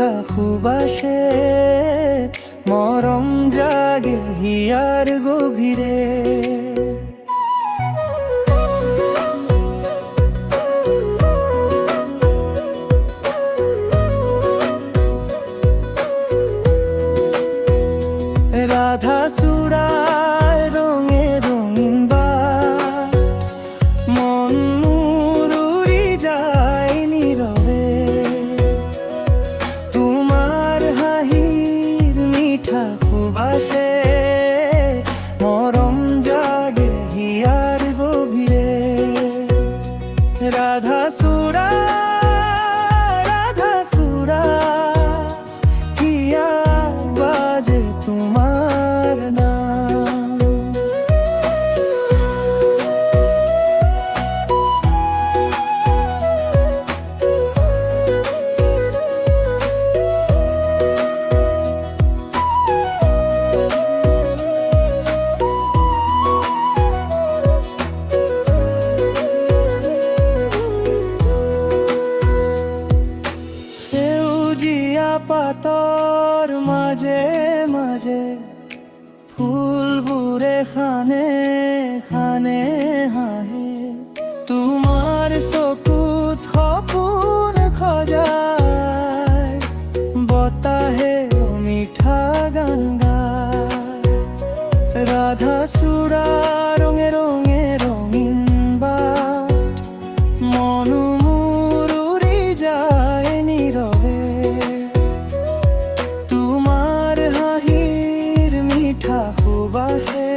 মিঠা সুবাসে মরম জাগে হিয়ার গভীরে। রাধা চূড়ায় রঙে রঙিন বাট, মন উড়ি যায় নীরবে। তোমার হাহির মিঠা সুবাসে মরম জাগে হিয়ার গভীরে। রাধা চূড়া রাধা চূড়া হিয়া বাজে তোমার নাম। সেউজিয়া পাতর মাঝে মাঝে ফুলবোৰে খানে খানে হাঁহে। তোমাৰ চকুত সপোন সজায়, বতাহে মিঠা গান গায়। রাধা চূড়া ৰঙে ৰঙে ৰঙিন বাট, মনো মোৰ উৰি যায় নীৰৱে। তোমার হাহির মিঠা সুবাসে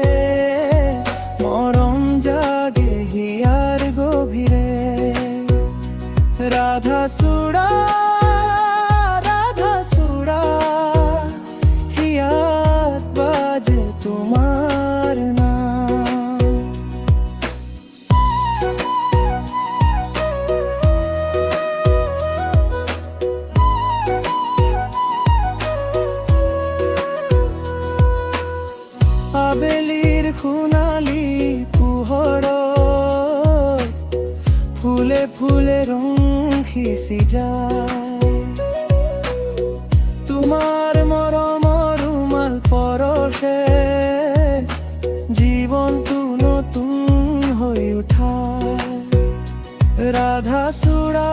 মরম জাগে হিয়ার গভীরে। রাধা চূড়া রাধা চূড়া হিয়াত বাজে তোমার নাম। আবেলিৰ সোণালী পোহৰত ফুলে ফুলে ৰং সিঁচি যায়। তোমাৰ মৰমৰ ৰুমাল পৰশে জীৱনটো নতুন হৈ উঠায়। ৰাধা চূড়া